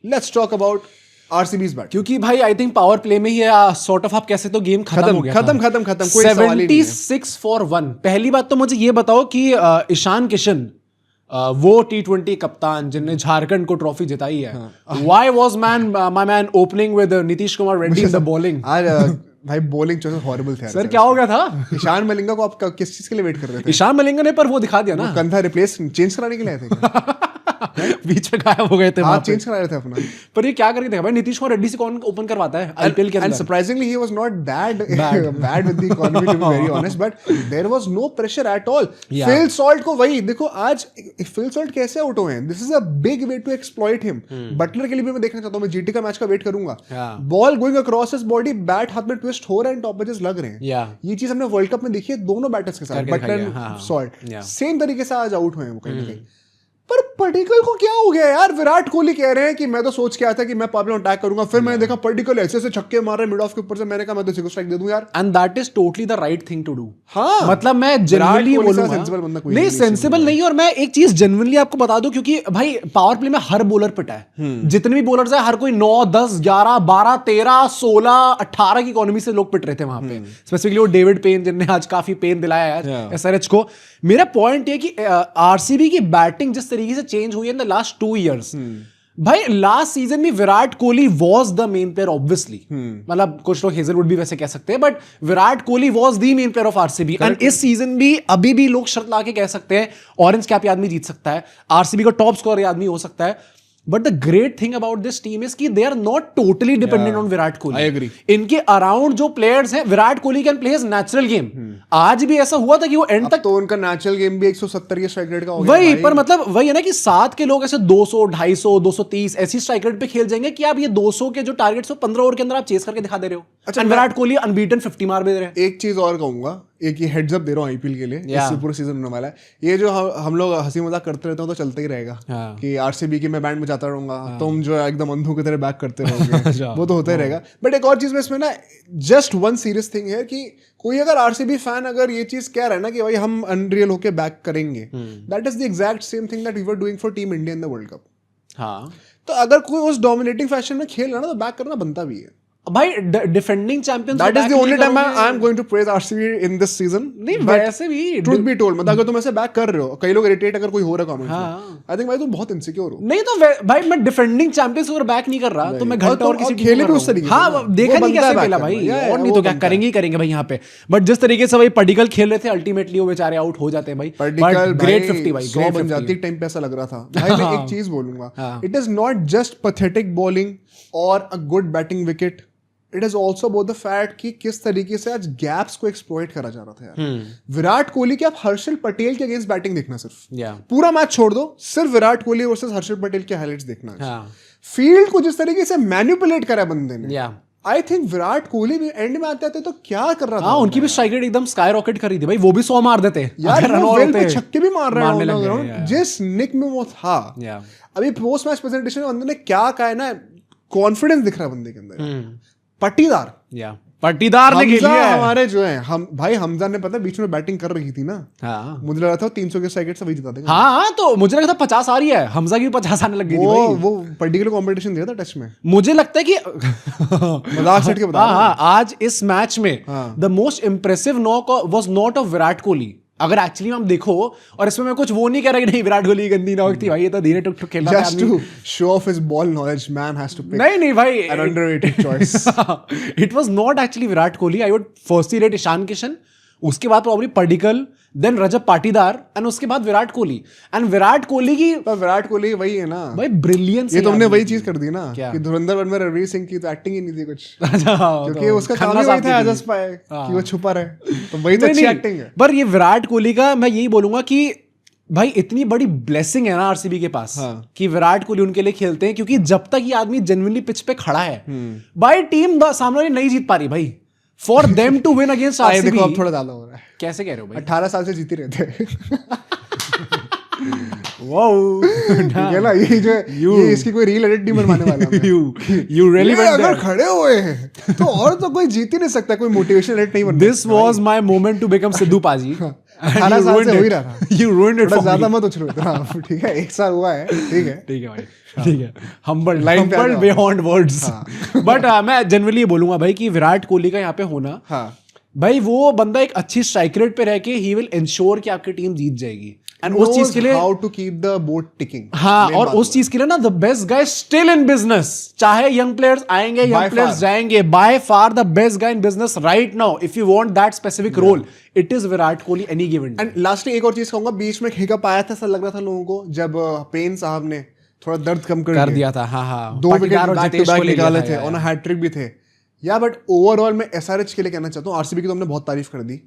Let's talk about आरसीबी's bat, क्योंकि भाई I think power play में ही सॉर्ट ऑफ आप कैसे तो गेम खत्म हो गया खत्म कोई सवाल ही नहीं है। 76 for 1। पहली बात तो मुझे ये बताओ कि ईशान किशन वो T20 कप्तान जिनने झारखंड को ट्रॉफी जिताई है, why was my man opening with Nitish Kumar Reddy in the bowling? आज भाई बॉलिंग चॉइसेस हॉरिबल थे सर क्या हो गया था? ईशान मलिंगा को आप किस चीज के लिए वेट कर रहे थे? ईशान मलिंगा ने पर वो दिखा दिया ना, कंधा रिप्लेस चेंज कराने के लिए आए थे क्या? बीच में गायब हो गए थे, हाँ चेंज करा रहे थे अपना। पर ये क्या करके देखा भाई, नीतीश कुमार रेड्डी से कौन ओपन करवाता है आईपीएल के अंदर? And surprisingly he was not bad with the economy, to be very honest, but there was no pressure at all. Phil Salt को वही देखो, आज Phil Salt कैसे आउट हुए हैं, this is a big way to exploit him. Buttler के लिए भी मैं देखना चाहता हूँ, मैं जीटी का मैच का वेट करूंगा। Ball going across his body, bat हाथ में ट्विस्ट हो रहा है, टॉप एजेस लग रहे हैं। ये चीज हमने वर्ल्ड कप में देखी है दोनों बैटर्स के साथ, बटलर सॉल्ट सेम तरीके से आज आउट हुए हैं वो कहीं ना कहीं। पर पर्टिकल को क्या हो गया यार? विराट कोहली कह रहे हैं कि मैं तो सोच के आया था कि मैं पावर अटैक करूंगा, फिर मैंने देखा पर्टिकल ऐसे ऐसे छक्के मार रहे मिड ऑफ के ऊपर से, मैंने कहा मैं तो सिंगल स्ट्राइक दे दूं यार। And that is totally the right thing to do. हाँ मतलब मैं जनरली बोलूंगा नहीं, सेंसिबल नहीं। और मैं एक चीज जनरली आपको बता दूं, क्योंकि भाई पावर प्ले में हर बॉलर पिटा है, जितने भी बॉलर्स है हर कोई 9 10 11 12 13 16 18 की इकोनॉमी से लोग पिट रहे थे वहां पे। स्पेसिफिकली वो डेविड पेन जिनने आज काफी पेन दिलाया है एसआरएच को। मेरा पॉइंट ये कि आरसीबी की बैटिंग जिस तरीके से चेंज हुई है इन द लास्ट 2 years, भाई लास्ट सीजन में Virat Kohli was the main player obviously, मतलब कुछ लोग हेजलवुड भी वैसे कह सकते हैं, but Virat Kohli was the main player of RCB. And इस सीजन भी अभी भी लोग शर्त ला के कह सकते हैं ऑरेंज कैप आदमी जीत सकता है, आरसीबी का टॉप स्कोर आदमी हो सकता है। But the great thing about this team is कि they are not totally dependent on Virat Kohli. I agree. इनके अराउंड जो प्लेयर्स हैं, Virat Kohli can play his natural game. आज भी ऐसा हुआ था कि वो एंड तक तो उनका नेचुरल गेम भी 170 के स्ट्राइक रेट का हो गया वही, पर मतलब वही है ना कि साथ के लोग ऐसे 200 250 230 ऐसी स्ट्राइक रेट पे खेल जाएंगे कि आप ये 200 के जो टारगेट्स हो 15 ओवर के अंदर आप चेस करके दिखा दे रहे हो। अच्छा, विराट कोहली अनबीटन 50 मार दे रहे हैं। एक चीज और कहूंगा, एक ये हेड्स अप दे रहा हूँ आईपीएल के लिए, इससे पूरा सीजन होने वाला है। ये जो हम लोग हंसी मजाक करते रहते हो तो चलता ही रहेगा कि आरसीबी की मैं बैंड बजाता रहूंगा, तुम जो एकदम अंधों की तरह बैक करते रहोगे, वो तो होता ही रहेगा। बट एक और चीज में इसमें ना जस्ट वन सीरियस थिंग है कि कोई अगर आरसीबी फैन अगर ये चीज कह रहा है ना कि भाई हम अनरियल होके बैक करेंगे, that is the exact same thing that we were doing for team India in the world cup. हाँ, तो अगर कोई उस डोमिनेटिंग फैशन में खेल रहा है ना तो बैक करना बनता भी है भाई। Defending champions, that is the only time I am going to praise RCB in this season. नहीं वैसे भी ट्रुथ बी टोल्ड, मतलब अगर तुम ऐसे बैक कर रहे हो, कई लोग इरिटेट अगर कोई हो रहा कमेंट में, आई थिंक भाई तुम बहुत इनसिक्योर हो। नहीं तो भाई मैं डिफेंडिंग चैंपियंस को बैक नहीं कर रहा, तो मैं घंटा और किसी खेले भी उस तरीके से। हाँ, देखा नहीं कैसे खेला भाई, और नहीं तो क्या करेंगे ही करेंगे भाई यहाँ पे। बट जिस तरीके से भाई पर्टिकल खेल रहे थे, अल्टीमेटली वो बेचारे आउट हो जाते हैं भाई। पर्टिकल ग्रेट 50 भाई, 100 बन जाती टाइम पे ऐसा लग रहा था भाई। मैं एक चीज बोलूंगा, it is not just pathetic bowling और a good batting wicket, it is also about the fact कि किस तरीके से आज गैप्स को एक्सप्लॉइट करा जा रहा था यार। विराट कोहली के आप हर्षल पटेल के अगेंस्ट बैटिंग देखना, सिर्फ पूरा मैच छोड़ दो, सिर्फ विराट कोहली वर्सेस हर्षल पटेल के हाइलाइट्स देखना। फील्ड को जिस तरीके से मैनिपुलेट करा बंदे ने, आई थिंक विराट कोहली भी एंड में आते तो क्या कर रहा था। उनकी भी स्ट्राइक रेट एकदम स्काई रॉकेट करी थी भाई, वो भी 100 मार देते यार, पे छक्के भी मार रहे हैं जिस निक में वो था। अभी पोस्ट मैच प्रेजेंटेशन में बंदे ने क्या कहा है ना, कॉन्फिडेंस दिख रहा है बंदे के अंदर। पट्टीदार ने खेली है हमारे जो है हम भाई। हमजा ने पता बीच में बैटिंग कर रही थी ना, मुझे लगा था 300 के स्ट्राइक रेट से वही जिता देगा। हाँ, तो मुझे लगा था 50 आ रही है, हमजा की 50 आने लग गई थी भाई। वो पर्टिकुलर कंपटीशन दिया था टच में, मुझे लगता है कि मजाक सेट के बता। आज इस मैच में the most impressive knock was not of Virat Kohli. अगर एक्चुअली हम देखो, और इसमें मैं कुछ वो नहीं कह रहा कि नहीं विराट कोहली गंदी नॉक थी भाई, ये तो धीरे टुक टुक खेल रहा है। Just to show off his ball knowledge man has to pick. नहीं भाई, an underrated choice. It was not actually Virat Kohli. I would firstly rate Ishan Kishan, उसके बाद probably Padikkal, then Rajat Patidar, and उसके बाद विराट कोहली। एंड विराट कोहली की, विराट कोहली वही है ना भाई, ब्रिलियंस। ये तुमने वही चीज कर दी ना कि धुरंधर 1 में रणवीर सिंह की तो एक्टिंग ही नहीं थी कुछ, क्योंकि उसका काम ही वही था एज पाए कि वो छुपा रहे, तो वही तो अच्छी एक्टिंग है। पर ये विराट कोहली का मैं यही बोलूंगा कि भाई इतनी बड़ी ब्लेसिंग है ना आरसीबी के पास, कि विराट कोहली उनके लिए खेलते हैं, क्योंकि जब तक ये आदमी जेन्युइनली पिच पे खड़ा है भाई, टीम सामने नहीं जीत पा रही भाई। For them to win against RCB, देखो अब थोड़ा ज्यादा हो रहा है। कैसे कह रहे हो भाई? 18 साल से जीती रहते हैं। वाओ, ठीक है ना, ये इसकी कोई रील एडिट नहीं बनवाने वाला। you really went अगर खड़े हुए हैं तो और तो कोई जीत ही नहीं सकता, कोई मोटिवेशन एडिट नहीं बनता। This was my moment to become Sidhu paaji. 18 साल से हो ही रहा था। You ruined it थोड़ा for ज्यादा me. मत उछलो इतना, ठीक है, 1 साल हुआ है, ठीक है। ठीक है भाई, ठीक है, humbled Line पे आ जाओ। beyond words. But मैं जनरली ये बोलूंगा भाई कि विराट कोहली का यहाँ पे होना, हाँ भाई वो बंदा एक अच्छी स्ट्राइक रेट पे रह के ही विल इंश्योर कि आपकी टीम जीत जाएगी। एंड उस चीज के लिए how to keep the boat ticking. हाँ, और उस चीज के लिए ना the best guy still in business, चाहे यंग प्लेयर्स आएंगे, यंग प्लेयर्स जाएंगे, by far the best guy in business right now if you want that specific role, it is Virat Kohli any given. And lastly एक और चीज कहूंगा, बीच में hiccup आया था, ऐसा लग रहा था लोगों को जब पेन साहब ने थोड़ा दर्द कम कर दिया था। हाँ हाँ, 2 विकेट पाटीदार और बैक टू जितेश बैक को ले लिया निकाले था, थे और हैट्रिक भी थे या। बट ओवरऑल मैं एसआरएच के लिए कहना चाहता हूँ, आरसीबी की तो हमने बहुत तारीफ कर दी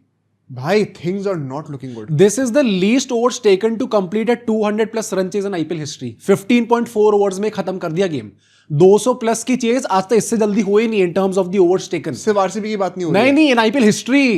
भाई, things are not looking good. This is the least overs taken to complete a 200 plus run chase in IPL history. 15.4 overs में खत्म कर दिया गेम। 200 प्लस की चेज आज तक इससे जल्दी हुई नहीं in terms of the overs taken. सिर्फ आरसीबी की बात नहीं हो रही नहीं in IPL history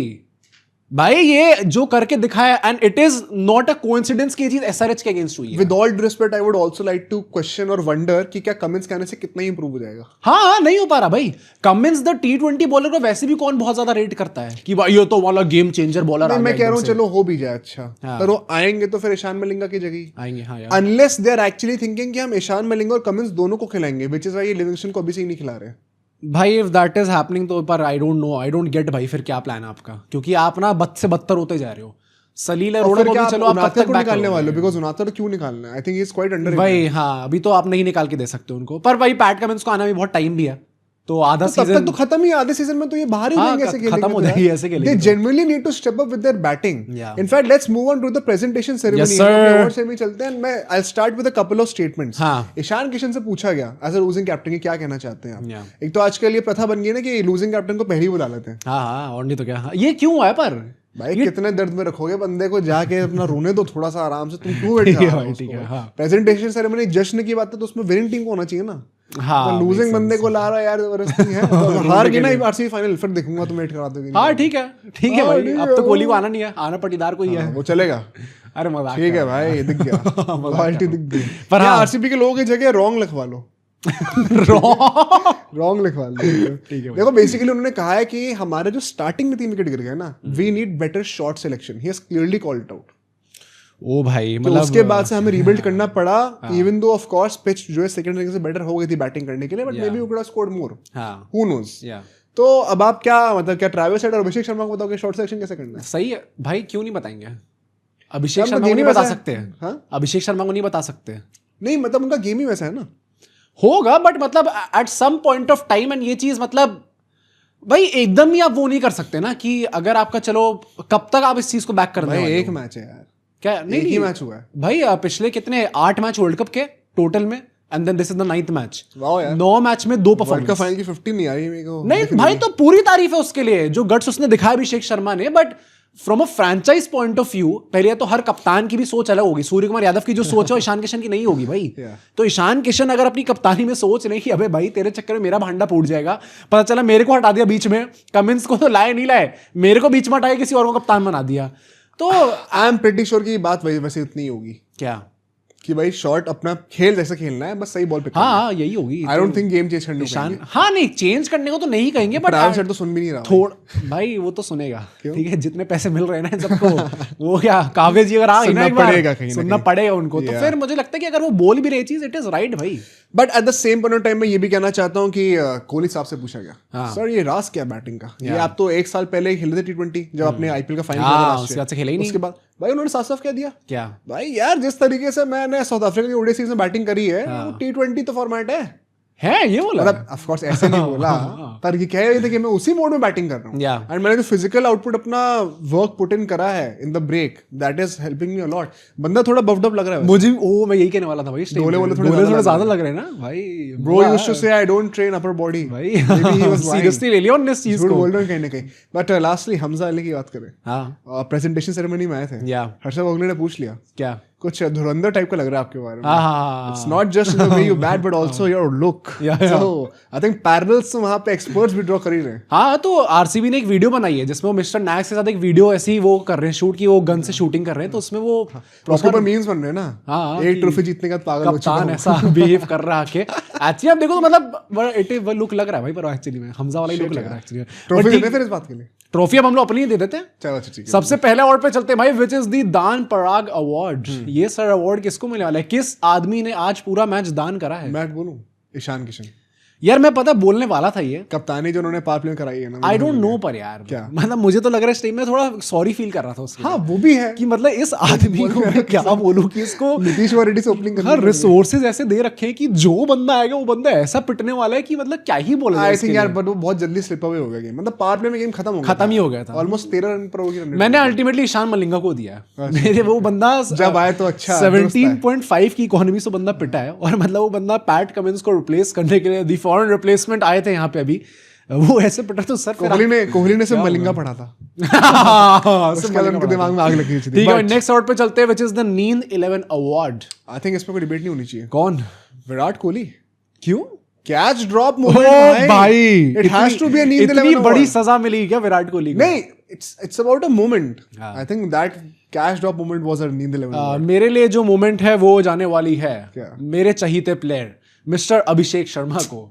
भाई ये जो करके दिखाया, and it is not a coincidence की चीज एसआरएच के अगेंस्ट हुई है। With all respect I would also like to question और वंडर कि क्या कमिंस कहने से कितना ही इंप्रूव हो जाएगा। हाँ नहीं हो पा रहा भाई। कमिंस द T20 बॉलर को वैसे भी कौन बहुत ज्यादा रेट करता है कि भाई ये तो वाला गेम चेंजर बॉलर आ गया। मैं कह रहा हूँ चलो हो भी जाए अच्छा, पर वो आएंगे तो फिर ईशान मलिंगा की जगह आएंगे। हाँ यार, unless they are actually thinking कि हम ईशान मलिंगा और कमिंस दोनों को खिलाएंगे, व्हिच इज व्हाई ये लिविंगस्टन को अभी से ही नहीं खिला रहे। भाई इफ दैट इज हैपनिंग तो पर I don't know, I don't get भाई फिर क्या प्लान है आपका, क्योंकि आप ना बद से बदतर होते जा रहे हो। सलील अरोड़ा को भी चलो आप कब तक निकालने वाले हो, बिकॉज़ उनादर क्यों निकालना है, I think he is quite under भाई। हाँ अभी तो आप नहीं निकाल के दे सकते उनको, पर भाई पैट कमिंस को आना भी बहुत टाइम भी है, तो आधा सीजन तब तक तो खत्म ही, आधे सीजन में तो ये बाहर ही होंगे, ऐसे खेलेंगे, खत्म हो जाएगी ऐसे खेलेंगे। They genuinely need to step up with their batting. In fact let's move on to the presentation ceremony. Award ceremony चलते हैं, मैं आई चलते हैं with a couple of statements. Ishan Kishan से पूछा गया एज अ लूजिंग कैप्टन कि क्या कहना चाहते हैं आप। एक तो आजकल ये प्रथा बन गई ना कि लूजिंग कैप्टन को पहले ही बुला लेते हैं। हाँ और नहीं तो क्या, ये क्यों हुआ है पर भाई कितने दर्द में रखोगे बंदे को, जाके अपना रोने दो थोड़ा सा आराम से, तुम क्यों वेट कर रहे हो। प्रेजेंटेशन सेरेमनी जश्न की बात है तो उसमें विनिंग टीम को होना चाहिए ना। हाँ लूजिंग बंदे को ला रहा है यार, जबरदस्ती है। हार गई ना आरसीबी फाइनल, फिर देखूंगा तुम वेट करा दोगे। हाँ ठीक है भाई, अब तो कोहली को आना नहीं है, आना पाटीदार को ही है, वो चलेगा। अरे मजाक, ठीक है भाई, दिख गया क्वालिटी दिख गई। पर हाँ आरसीबी के लोगों की जगह रॉन्ग लिखवा लो। रॉन्ग लिखवा लो, ठीक है। देखो बेसिकली उन्होंने कहा है कि हमारे जो स्टार्टिंग में 3 विकेट गिर गए ना, we need better shot selection, he has clearly called out. ओ भाई मतलब उसके बाद से हमें रीबिल्ड करना पड़ा, even though of course pitch जो है सेकंड इनिंग से बेटर हो गई थी बैटिंग करने के लिए, but maybe we could have scored more, who knows. तो अब आप क्या मतलब क्या ट्रैविस हेड और अभिषेक शर्मा को बताओगे शॉट सिलेक्शन कैसे करना है? सही है भाई, क्यों नहीं बताएंगे? अभिषेक शर्मा को नहीं बता सकते हैं, अभिषेक शर्मा को नहीं बता सकते। नहीं मतलब उनका गेम ही वैसा है ना, होगा बट मतलब at some point of time, and ये चीज मतलब भाई एकदम ही आप वो नहीं कर सकते ना कि अगर आपका चलो कब तक आप इस चीज को बैक कर दें। एक मैच है यार, क्या नहीं ही मैच हुआ है भाई, पिछले कितने 8 मैच वर्ल्ड कप के टोटल में, and then this is the 9th match. 9 match में 2 परफॉर्मेंस। वर्ल्ड कप फाइनल की 15 नहीं आ रही मेरे को। नहीं भाई तो पूरी तारीफ है उसके लिए जो गट्स उसने दिखाया अभिषेक शर्मा ने, but from a franchise point of view पहले तो हर कप्तान की भी सोच अलग होगी। सूर्य कुमार यादव की जो सोच है ईशान किशन की नहीं होगी भाई। तो ईशान किशन अगर अपनी कप्तानी में सोच रहे कि अबे भाई तेरे चक्कर में मेरा भांडा फूट जाएगा, पता चला मेरे को हटा दिया बीच में, कमिंस को तो लाए नहीं लाए, मेरे को बीच में हटाया, किसी और को कप्तान बना दिया, तो आई एम प्रीटी श्योर की बात वैसे इतनी होगी क्या कि भाई शॉट अपना खेल जैसे खेलना है, बस सही बॉल पे। हाँ यही होगी। I don't think game change करने को, हाँ नहीं चेंज करने को तो नहीं कहेंगे, बट ट्रैविस हेड तो सुन भी नहीं रहा थोड़ा भाई, वो तो सुनेगा ठीक है, जितने पैसे मिल रहे हैं ना सबको, वो क्या काव्य जी अगर सुनना पड़ेगा उनको, तो फिर मुझे लगता है कि अगर वो बोल भी रही चीज इट इज राइट भाई। But at the same point of time मैं ये भी कहना चाहता हूँ कि कोहली साहब से पूछा गया, सर ये राज क्या बैटिंग का, ये आप तो 1 साल पहले ही खेले थे T20 जब आपने आईपीएल का फाइनल उसके बाद से खेला ही नहीं। उसके बाद भाई उन्होंने साफ-साफ कह दिया क्या भाई यार जिस तरीके से मैंने साउथ अफ्रीका की ओडीआई सीरीज में बैटिंग करी है, वो T20 तो फॉर्मेट है ये बोला, मतलब ऑफ कोर्स ऐसे नहीं बोला, पर ये कह रहे थे कि मैं उसी मोड में बैटिंग कर रहा हूँ, एंड मैंने जो फिजिकल आउटपुट अपना वर्क पुट इन करा है in the break, that is helping me a lot. बंदा थोड़ा बफ्ड अप लग रहा है मुझे, मैं यही कहने वाला था भाई, डोले थोड़े ज्यादा लग रहे हैं ना भाई। Bro used to say I don't train upper body भाई, maybe he was seriously ले लिया उन्होंने इस चीज को, बोल रहे कहीं ना कहीं। बट लास्टली हमजा अली की बात करें, हां प्रेजेंटेशन सेरेमनी में आए थे, हर्षद वोगले ने पूछ लिया क्या कुछ धुरंधर टाइप का लग रहा है आपके बारे में, it's not just the way you bat but also your look, so I think parallels वहां पे एक्सपर्ट्स भी ड्रॉ कर ही रहे हैं। हां तो आरसीबी ने एक वीडियो बनाई है जिसमें वो मिस्टर नायक के साथ एक वीडियो ऐसी वो कर रहे हैं शूट की, वो गन से शूटिंग कर रहे हैं, तो उसमें वो उसके ऊपर मीम्स बन रहे हैं ना, एक ट्रॉफी जीतने का पागल हो चुका है, ऐसा बिहेव कर रहा है, एक्चुअली आप देखो तो मतलब इट वो लुक लग रहा है भाई, पर एक्चुअली में हमजा वाला ही लुक लग रहा है एक्चुअली। ट्रॉफी देते फिर इस बात के लिए, ट्रॉफी अब हम लोग अपनी ही दे देते हैं। चलो अच्छा ठीक है। सबसे पहले अवार्ड पे चलते हैं भाई, विच इज द दान पराग अवार्ड। ये सर अवार्ड किसको मिलने वाला है? किस आदमी ने आज पूरा मैच दान करा है? मैं बोलूं ईशान किशन। यार मैं पता बोलने वाला था ये, कप्तानी जो उन्होंने पावर प्ले में कराई है ना, आई डोंट नो, पर यार क्या मतलब मुझे तो लग रहा है इस टाइम में थोड़ा सॉरी फील कर रहा था उसके हाँ वो भी है कि मतलब इस आदमी को मैं क्या बोलूं कि इसको नीतीश रेड्डी से ओपनिंग हर रिसोर्सेज ऐसे दे रखे हैं कि जो बंदा आएगा वो बंदा ऐसा पिटने वाला है कि मतलब क्या ही बोला जाए। आई थिंक यार बट वो बहुत जल्दी स्लिप अवे हो गया गेम, मतलब पावर प्ले में गेम खत्म ही हो गया था ऑलमोस्ट 13 रन पर हो गई। मैंने अल्टीमेटली ईशान मलिंगा को दिया है। मेरे वो बंदा जब आए तो अच्छा 17.5 की इकोनॉमी से बंदा पिटा है, और मतलब वो बंदा पैट कमिंस को रिप्लेस करने के लिए दी फॉरेन रिप्लेसमेंट आए थे यहाँ पे अभी, वो ऐसे पिटा तो सर कोहली ने सिर्फ मलिंगा पढ़ा था। उसके बाद उनके दिमाग में आग लगी थी। ठीक है, नेक्स्ट अवार्ड पे चलते हैं, व्हिच इज द नींद 11 अवार्ड। आई थिंक इसमें कोई डिबेट नहीं होनी चाहिए। कौन? विराट कोहली। क्यों? कैच ड्रॉप मोमेंट भाई, it has to be a नींद 11 इतनी बड़ी सजा मिली क्या विराट कोहली को? नहीं, it's about a moment. I think that catch drop moment was a नींद 11। मेरे लिए जो मोमेंट है वो जाने वाली है क्या? मेरे चहीते प्लेयर मिस्टर अभिषेक शर्मा को।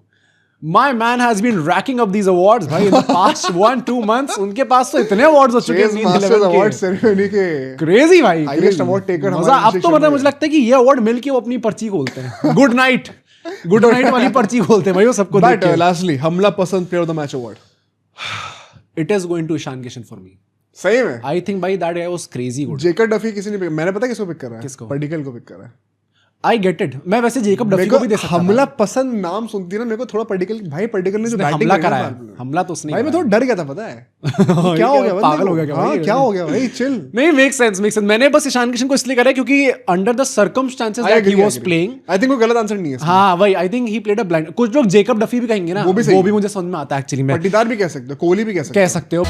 My man has been racking up these awards भाई in the past 1-2 months। उनके पास तो इतने awards हो चुके हैं नींद 11 के। अवार्ड सेरेमनी के क्रेजी भाई, हाईएस्ट अवार्ड टेकर मजा। अब तो मतलब मुझे लगता है कि ये अवार्ड मिलके वो अपनी पर्ची खोलते हैं, गुड नाइट वाली पर्ची खोलते हैं भाई वो सबको देख बट के। लास्टली हमला पसंद player of the match award, it is going to Ishan Kishan for me. सही में आई थिंक भाई that guy was crazy good. Jacob Duffy किसी ने मैंने पता किसको पिक कर रहा है? किसको? पर्टिकल को पिक कर रहा है। I get it. मैं वैसे जेकब डफी को भी दे सकता था। हमला पसंद नाम सुनती ना मेरे को थोड़ा पर्टिकल, भाई पर्टिकल ने जो बैटिंग हमला करा है, हमला तो उसने भाई मैं थोड़ा डर गया था पता है। क्या हो गया, पागल हो गया क्या? हाँ क्या हो गया भाई, चिल। नहीं, मेक सेंस। मैंने बस ईशान किशन को इसलिए करा क्योंकि under the circumstances that he was playing, I think वो गलत आंसर नहीं है। हाँ भाई, I think he played a blind. कुछ लोग जेकब डफी भी कहेंगे ना, वो भी मुझे समझ में आता है एक्चुअली में। पट्टीदार भी कह सकते हो, कोहली भी कह सकते हो।